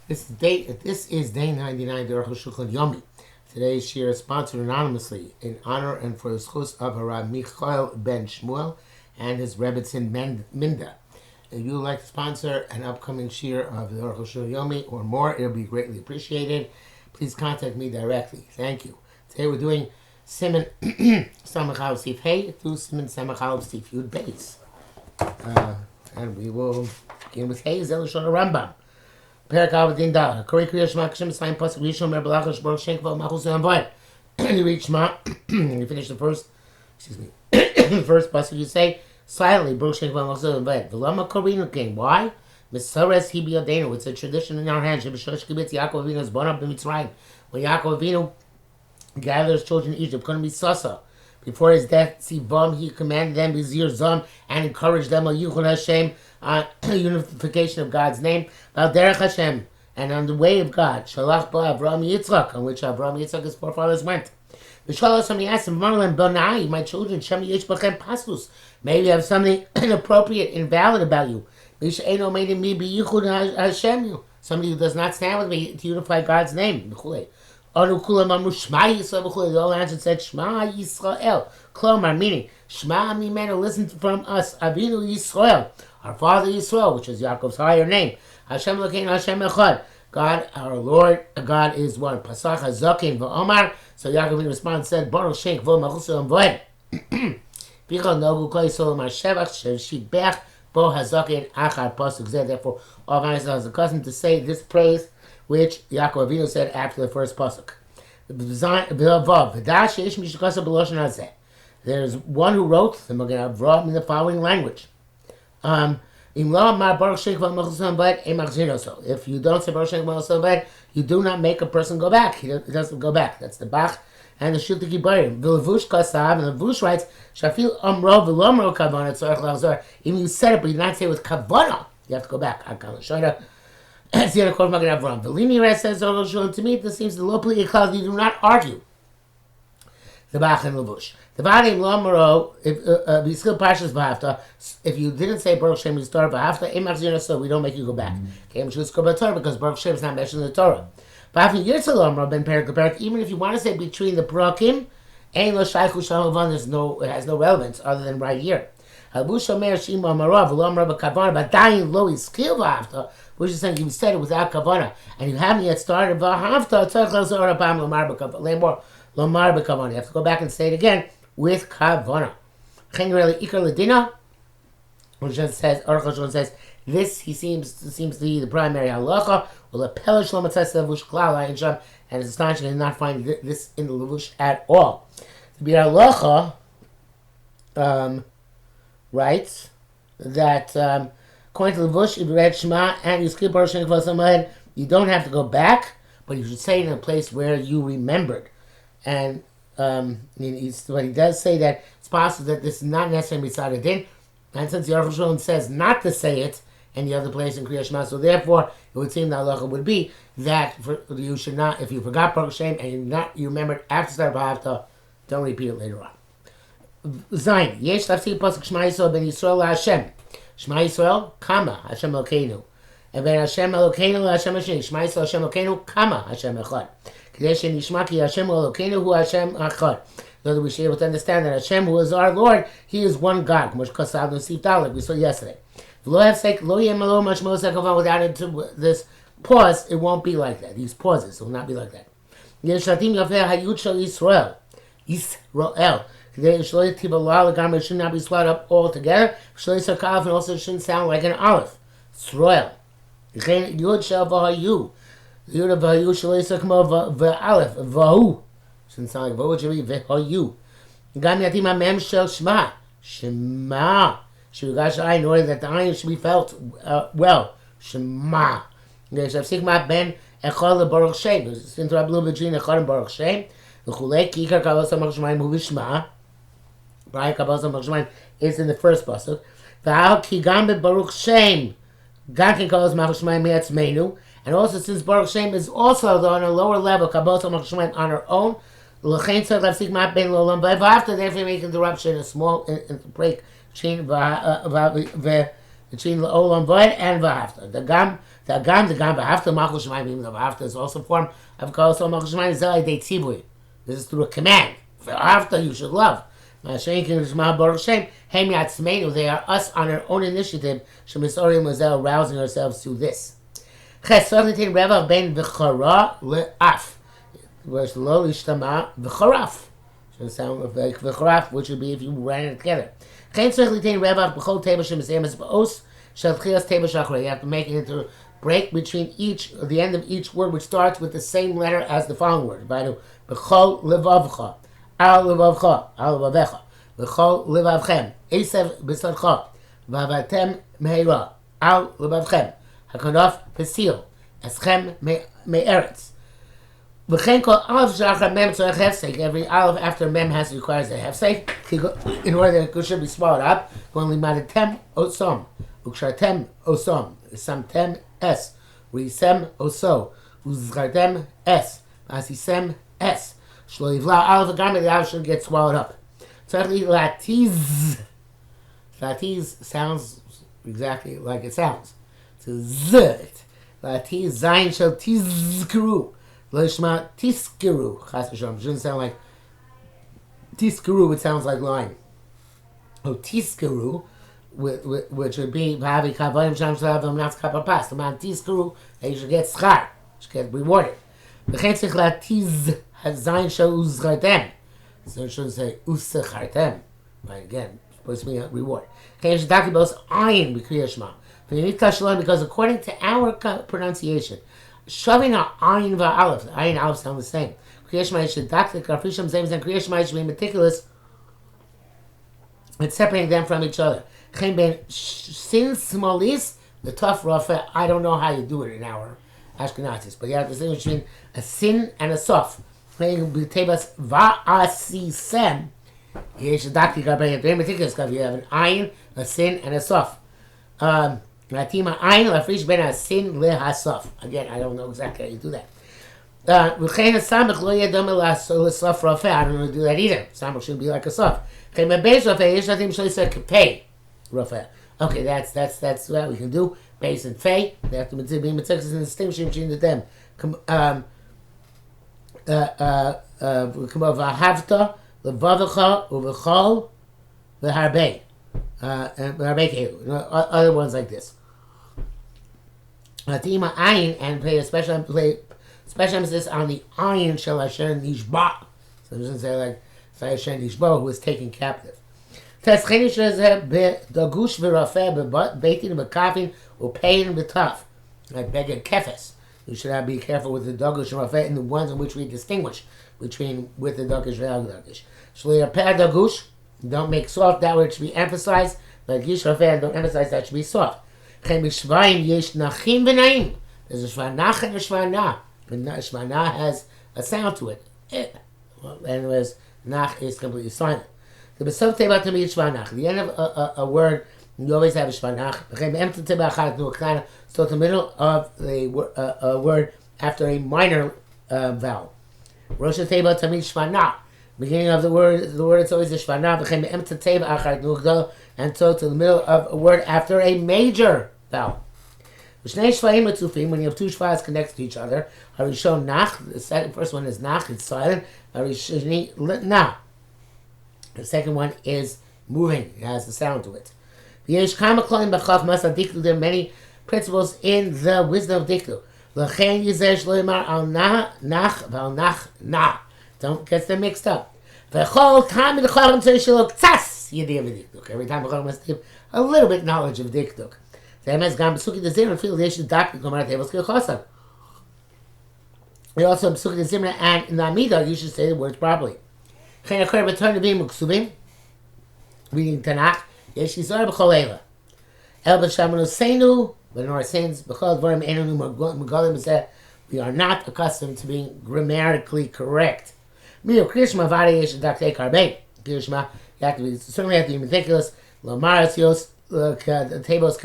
This is day 99 of Arukh HaShulchan Yomi. Today's shir is sponsored anonymously in honor and for the schus of Harav Michael ben Shmuel and his Rebbetzin Minda. If you would like to sponsor an upcoming shir of the Arukh HaShulchan Yomi or more, it'll be greatly appreciated. Please contact me directly. Thank you. Today we're doing Siman Samach Aleph Sif Hey through Siman Samach Aleph Sif Yud Beis. And we will begin with Hey Zel Shon Rambam. Perak Avadin Dal. Kori Kriya Shema Kashem Saim Pasuk Rishon Mer Balachash Baruch Shenkva Machus Amvoid. You read Shema. You finish the first. The first pasuk. You say silently Baruch Shenkva Machus Amvoid. V'lama Korinu King. Why? Misares Hibi Yodenu. It's a tradition in our hands. Shebeshosh Kibitz Yaakov Avinu is born up in Mitzrayim. When Yaakov Avinu gathered his children in Egypt, couldn't be Sasa. Before his death, Sivam, he commanded them Bizir Zam and encouraged them on Yichud Hashem, unification of God's name, Val Derech Hashem, and on the way of God, Shalach Ba Avraham Yitzchak, on which Avraham Yitzchak his forefathers went. V'shalach somebody asked him, Marlon Bonai, my children, Shem Yesh Bachem Pasus, maybe you have something inappropriate, invalid about you. Mish Eino made me be Yichud Hashem, somebody who does not stand with me to unify God's name. Arukh HaShulchan they all answered said Shema Yisrael. Klomar, meaning Shema Mimenu, listen from us. Avinu Yisrael, our father Yisrael, which is Yaakov's higher name. Hashem Elokeinu Hashem Echad. God, our Lord, God is one. Pasach Hazakin v'Omar. So Yaakov in response said, Baruch Shem Kvo Machus Amvoid. Bichol Nogu Kol Yisrael Mar Shevach Shibech Bo Hazakin Achar Pasuk Zeh. Therefore, all guys are accustomed to say this praise, which Yaakov Avinu said after the first pasuk. There's one who wrote the Magen Avraham in the following language. If you don't say Baruch Shem Kvo, you do not make a person go back. He doesn't go back. That's the Bach and the Shilti Gibarim. V'levush kasav, and the Levush writes, Shafil amro v'lomro kavana tzorech lachzor. Even you said it, but you did not say it with kavana. You have to go back. That's the other quote of Magen Avraham. The Lini says, to me, this seems the locally because you do not argue. The Bach and Levush. The Vadim Lomaro, if you still Pashas V'Hafta, if you didn't say Baruch Shem, you start V'Hafta, so we don't make you go back. Because Baruch Shem is not mentioned in the Torah. V'Hafta Yirtzeh Lomaro ben Perak Perak, even if you want to say between the Parakim, Ein Lo Shaychu Shalavan, it has no relevance other than right here. Which is saying you said it without kavana, and you haven't yet started. You have to go back and say it again with kavana. Which says, Arukh HaShulchan says, this seems to be the primary halacha. And it's astonishing to not find this in the levush at all. To be halacha, writes that according to Levush, if you read Shema and you skip Baruch Shem Kvo Samad, you don't have to go back, but you should say it in a place where you remembered. And but he does say that it's possible that this is not necessarily Mitzad Din, and since the Arukh HaShulchan says not to say it any other place in Kriya Shema, so therefore it would seem the halacha would be that you should not, if you forgot Baruch Shem and you remembered after Start B'Havta, don't repeat it later on. Zayin, yesh tafsir pasuk Shema Yisrael ben Yisrael LaHashem. Shema Yisrael, kama Hashem Elokeinu. And ben Hashem Elokeinu LaHashem Hashem. Shema Yisrael Hashem Elokeinu, kama Hashem Echad. Kedei shenishma ki Hashem Elokeinu hu Hashem Echad. So that we should be able to understand that Hashem, who is our Lord, He is one God. K'mo shekasav n'sif dalek, we saw yesterday. V'lo hefsek lo yeh malo mashmo sekova, without this pause, it won't be like that. These pauses will not be like that. Yesh shatim yafeh hayut shel Yisrael. Yisrael. It should not be swallowed up all together. And also shouldn't sound like an olive. Sroil. Yud shel v'hayu. Yud of v'hayu shel yisakmo v'alef. V'hu. Shouldn't sound like v'hu. It should be v'hayu. Gam yatim amem shel shema. Shema. Shugash ayin, in order that the ayin should be felt well. Shema. Sigma ben echol Baruch Shem. It's interrupt a little between echol and Baruch Shem. L'chulei ki ikar kavos HaMachash Shemayim hu v'shema. Is in the first pasuk. Baruch Shem, God can call us Machash Shemayim Me'atzmeinu, and also since Baruch Shem is also on a lower level, Kabbalah Machash Shemayim on her own. L'chein tzad lafsik ma'at ben l'olam v'after. Therefore, make interruption, a small break between l'olam v'ed and v'after. The gam The Gam, V'Hafta Machal Shemayim, even though V'Hafta is also a form of Kol Yisrael Machal Shemayim, Zelai Dei Tzibui. This is through a command. V'Hafta, you should love. They are us on our own initiative. Shemisorim Mazel, rousing ourselves to this. Chesolitin Reva Ben V'Chara Le'af. Whereas Lo Ishtama V'Charaf. Should sound like V'Charaf, which would be if you ran it together. You have to make it into break between the end of each word, which starts with the same letter as the following word. B'chol levavcha, al levavcha, al levavecha, b'chol levavchem, esev b'sadcha, v'avatem meira, al levavchem, hakanaf pesil, eschem me'eretz. V'chen kol alav shachar mem tzorech hefsek. Every alav after mem requires a hefsek in order that it should be swallowed up. Going limadatem osom, ukshartem osom, samtem es, uisem oso, uzgartem es, asisem es. Shlo yivla alav agam, the alav should get swallowed up. Tzorech latiz. Latiz sounds exactly like it sounds. It's a z. Latiz zayin shel tizkuru. Lishma tiskiru, chas v'shalom. Shouldn't sound like tiskiru. It sounds like lying. Oh, tiskiru, which would be v'havi kavadim sham shalav v'mnaf kapapas. The man tiskiru, that you should get schar, should get rewarded. V'chen tzich latiz hazayin shal uzchartem. So it shouldn't say usechartem. Right, again, supposed to be a reward. Chen shadaki bos ayin b'kriyah shema. Because according to our pronunciation, shoving a ayin va'alef, ayin and aleph sound the same. Kriyash Shema should daktik, Rafisham Zayim, and Kriyash Shema should be meticulous in separating them from each other. Chen ben sin smolis, the tough rafa. I don't know how you do it in our Ashkenazis, but you have to distinguish between a sin and a sof. Tebas va'asisem. You should daktik, very meticulous, because you have an ayin, a sin, and a sof. Latima ayin lafrish ben hasin lehasof. Again, I don't know exactly how you do that. I don't know how to do that either. Samach should be like a sof. Okay, that's what we can do. Base and fei. They have to be meticulous in distinguishing between them. V'havta levavacha uvechol v'harbei. And other ones like this. Latima ayin, and play special emphasis on the ayin shel Asher Nishba. So it doesn't say like Asher Nishba, who was taken captive. Tescheni shezeh bedagush v'rafeh beitin b'kafin upein b'taf. Like beged kefes. You should be careful with the dagush and rafeh and the ones in which we distinguish between with the dagush and dagush. Shlo yapeh dagush. Don't make soft that which be emphasized. Like Yishrafeh, don't emphasize that should be soft. There's a shvanach and a shvanah. And shvanah has a sound to it. Anyways, nach is completely silent. The end of a word, you always have a shvanach. So it's the middle of a word after a minor vowel. Rosh Teva Tamid Shvanah. Beginning of the word it's always a shvanah, and so to the middle of a word after a major vowel. When you have two shvahs connected to each other, harishon nach, the first one is nach, it's silent. Harishoni na. The second one is moving, it has a sound to it. There are many principles in the wisdom of diktu. Don't get them mixed up. Every time the Chacham must give a little bit knowledge of dikduk. Also, Psuki the Zimra and in the Amidah, you should say the words properly. Reading Tanakh, Yeshizar b'cholela. El b'shamanu seinu, but in our sins, b'chol dvarim enonu megalim zeh, we are not accustomed to being grammatically correct. Mio Krishma Vada Yesh Dakte Karbe. Krishma, you certainly have to be meticulous. Lamarasios tables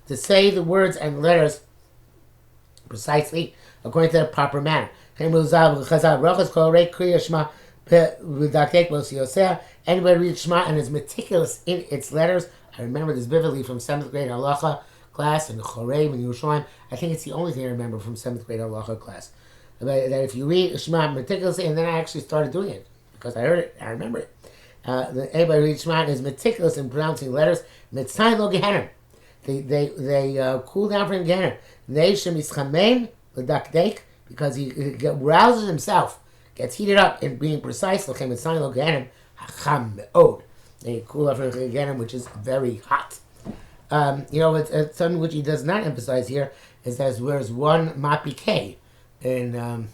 to say the words and letters precisely according to the proper manner. Anybody reads Shema and is meticulous in its letters. I remember this vividly from 7th grade halacha. class in Chorev in Yerushalayim. I think it's the only thing I remember from 7th grade halacha class. That if you read Shema meticulously, and then I actually started doing it because I heard it, I remember it. Everybody reads Shema and is meticulous in pronouncing letters. Mitzayim lo gehenim. They cool down for him gehenim. They shemischamein l'dakdek, because he rouses himself, gets heated up in being precise. Lochem mitzayim lo gehenim hacham me'od. They cool off for gehenim, which is very hot. It's something which he does not emphasize here is that there's one mapikeh in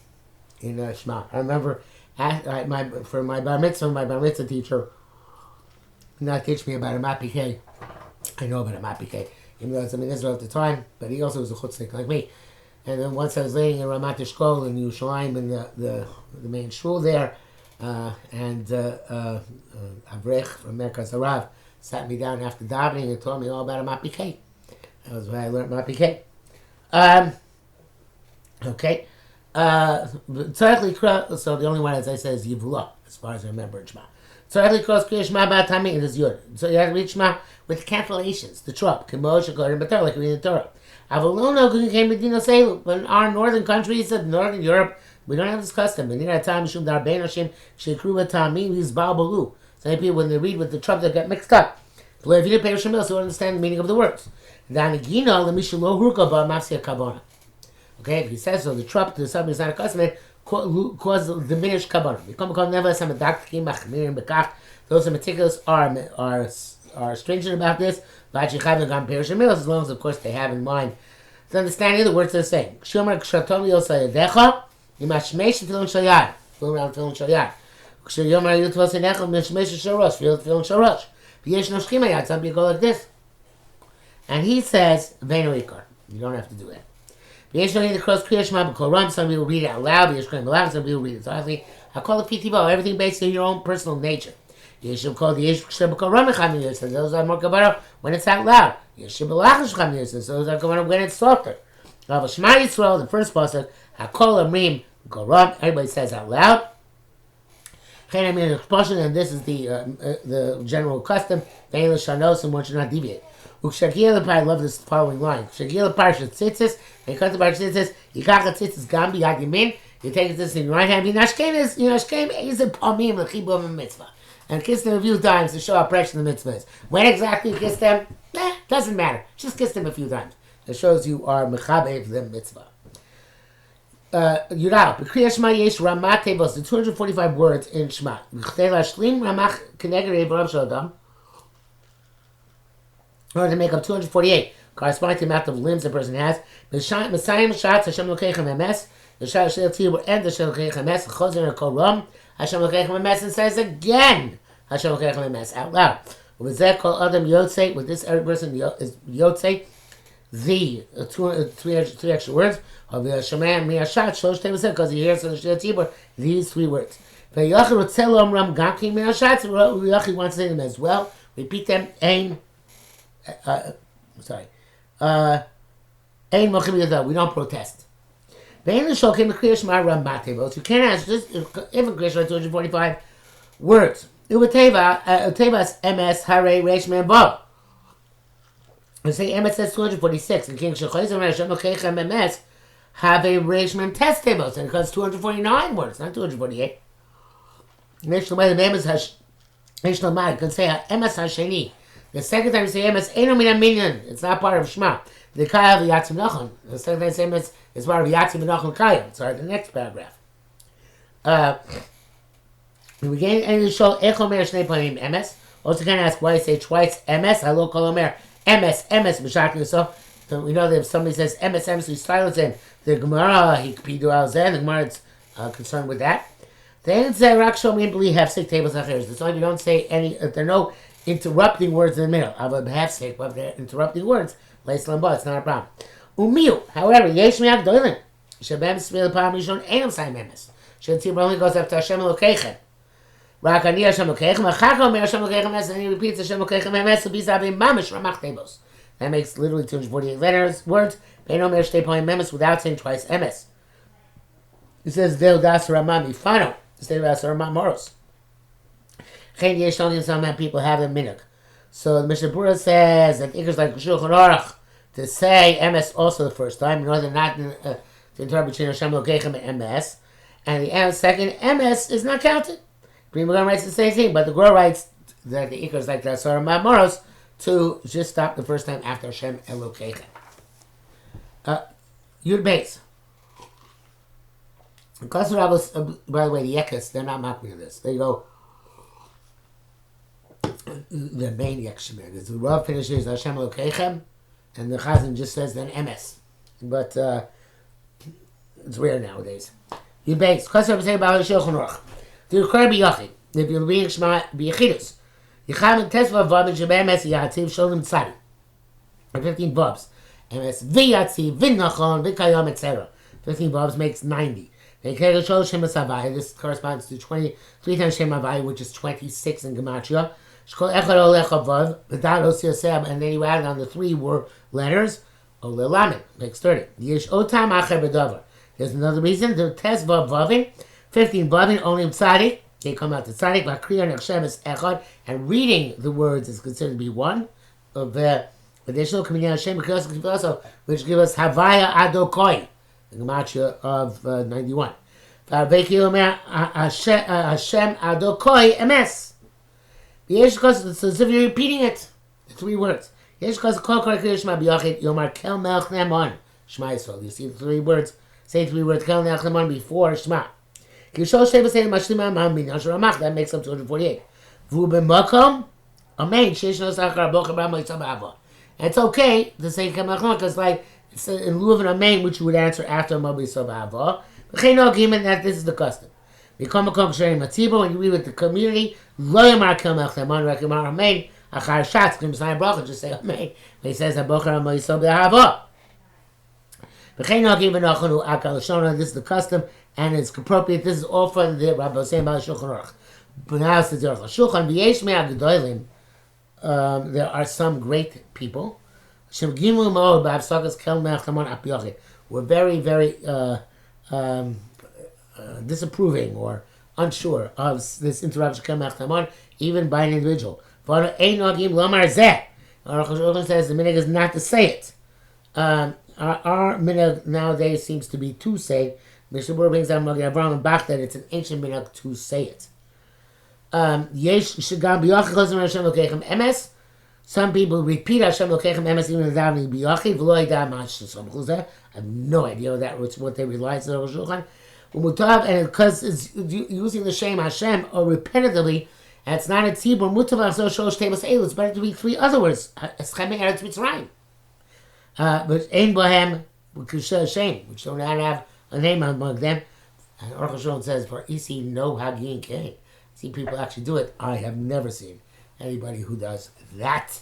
Shema. I remember for my bar mitzvah teacher did not teach me about a mapikeh. I know about a mapikeh, even though I was in Israel at the time, but he also was a chutznik like me. And then once I was laying in Ramat Eshkol in Yerushalayim in the main shul there, and Avrech from Merkaz Harav sat me down after davening and told me all about a mapikeh. That was where I learned mapikeh. Okay. So the only one, as I said, is Yivula, as far as I remember in Shema. Tzarech likros Kriya Shema ba'atami, it is Yud. So you have to read Shema with cancellations, the trop, Kemo Shekor and Batar, like we read the Torah. Avalono came Medina Selu, but in our northern countries of Northern Europe, we don't have this custom. And in our time, Shum Darbein Hashem, Shekru Batami, these Babalu. So many people, when they read with the trop, they get mixed up. But if you didn't pay Shemil, so you understand the meaning of the words. Danigino, Lemishalo Hurka Ba Mafsia Kabona. Okay, if he says so, the trop to somebody is not a custom, cause diminished kabbalah. Those who are meticulous are stringent about this. As long as, of course, they have in mind the understanding of the words they're saying. Some people go like this. And he says, you don't have to do that. Some people read it out loud, some people read it softly. I call it PTBO, everything based on your own personal nature. You should call the those are more kabbalah when it's out loud. You should be those are kabbalah when it's softer. Shema Yisrael, the first pasuk, Hakol Amrim Goram, everybody says out loud. And this is the general custom. And one should not deviate. I love this following line. Shagil Parsha Tzitzis, and cut the Parsha Tzitzis, Yikach Tzitzis Gambi Yad Yamin, you take this in your right hand, Yinashkem is a Pamim, L'chibum, and Mitzvah. And kiss them a few times to show how precious the mitzvah is. When exactly you kiss them, doesn't matter. Just kiss them a few times. It shows you are Mechabev the mitzvah. Yural, B'Kriyas Shema Yesh Ramat Tevos, the 245 words in Shema. B'Chtei Lashlim Ramach Keneged Rav Shalom, in order to make up 248, corresponding to the amount of limbs a person has. Messiah Shatz Hashem Lokechem Emes, the Shal Shel Tzibur and the Shel Lokechem Emes, Chozer and Kol Ram, Hashem Lokechem Emes, and says again, Hashem Lokechem Emes, out loud. With that, call Adam Yotzei, with this every person is Yotzei, the three extra words, of the Shemayim Miyashat, Shlosh Tevoseh, because he hears the Shel Tzibur, these three words. V'Yachid Rotzel Omram Gamkin Miyashat, Yachid wants to say them as well. Repeat them, Ein. We don't protest. You can't ask just even Krishna 245 words. Utevas MS Hare Reish Membo. You say MS says 246, and King Shechayzim Hashem Lokechem MS have a Reish Mem test tables, and it comes 249 words, not 248. The name is Hashemai. You can say MS Hasheni. The second time you say emes, Eino Min HaMinyan, it's not part of Shema. The Kaya of Yatzim Nachon. The second time you say emes, it's part of Yatzim Nachon Kaya. Sorry, the next paragraph. We can show Echo Mer Shnei Panim emes. Also can ask why I say twice emes. Halo Kol Omer emes, Mishak yourself. So we know that if somebody says emes, we silence him. The Gemara, he Pidu Al Zen, the Gemara is concerned with that. Then say Rak Shomim Bli have 6 tables acheres. That's why we don't say any, if there are no interrupting words in the middle. I would have said, but if they're interrupting words, it's not a problem. Umiu, however, Yesh Miyak Doilin. Shabem Smil Pam Rishon Einam Sai Memes. Tzibur only goes up to Hashem Lokechem. Rak Ani Hashem Lokechem, Achak Omer Hashem Lokechem, and he repeats Hashem Lokechem Memes, Bizavim Mamish Ramach Tebos. That makes literally 248 words. Pein Omer Shtei Panim Memes without saying twice Emes. He says, Deo Das Ramah Mifano, instead of Das Ramah Moros. Some people have the minhag. So the Mishnah Berurah says that Ikers like Shulchan Aruch to say MS also the first time, in order not to interpret between Hashem Elokeichem and MS. And the second, MS is not counted. Green Magan writes the same thing, but the Gur writes that the Ikar is like the Asar Ma'amoros to just stop the first time after Hashem Elokeichem. Yud Beis. By the way, the Yekas, they're not mocking this. They go, the main Yekshemir. The Rav finishes Hashem Elokeichem, and the Chazan just says then MS. But it's rare nowadays. Yud Beis. Kosar b'sei b'al Shulchan Aruch. To require b'yachid. If you're reading Shema b'yachidus. Yicham and Tesva Vav and MS Yatziv Sholem Tzadi. 15 Vavs. MS V'Yatziv V'Nachon V'Kayom etc. 15 Vavs makes 90. This corresponds to 23 times Shem Havai, which is 26 in Gematria. And then you add on the 3 word letters. Ole Lamed makes 30. There's another reason. The test Vav Vavin, 15 Vavin, only Tzadik. They come out to Tzadik. Lakriya Nechshem is Echad. And reading the words is considered to be one of the additional communion Hashem, also, which give us Havaya Adokoi. The Gematria of 91. Hashem Adokoi MS. Yesh Kos, so if you're repeating it, the 3 words. Yesh Kos Kol Kol Kriya Shema B'Yachid Yomar Kel Melch Nemon Shema Yisrael. You see the 3 words. Say 3 words Kel Melch Nemon before Shema. Kishol Sheva Say Mashlima Mam Bin Yashar Ramach. That makes up 248. Vu B'Makom Amen. Sheish No Sachar Bochum Ram Yitzam Ava. It's okay to say Kel Melch Nemon because like it's in lieu of an Amen, which you would answer after Mabli Sobava. But no agreement that this is the custom. Become a Kong when you read with the community, Loyamar Kelmach Lemon Rekimar Amen, Achar Shatz, Krimsai Bracha, just say Amen. But he says that Bochar Mabli Sobava. But no agreement Achanu Akal Shona, this is the custom and it's appropriate. This is all for the Rabbi Hossein Baal Shulchan Aruch. But now it's the Arukh HaShulchan, V'yesh Mea Gedolim. There are some great people. We're very, very disapproving or unsure of this interruption, even by an individual. Arukh HaShulchan says the minhag is not to say it. Our minhag nowadays seems to be to say. Mishnah Berurah brings down Magi Avraham and Bach that it's an ancient minhag to say it. MS. Some people repeat Hashem Elokeichem MS even without any biyachid. I have no idea what they rely on the Arukh HaShulchan. And because it's using the shame Hashem or repetitively, and it's not a tzibur mutav achzor sholosh tevos elu. It's better to read 3 other words. Eschem Eretz Mitzrayim. But ein bohem shame, which don't have a name among them. And Arukh HaShulchan says for isi no hagin kain. See people actually do it. I have never seen anybody who does that.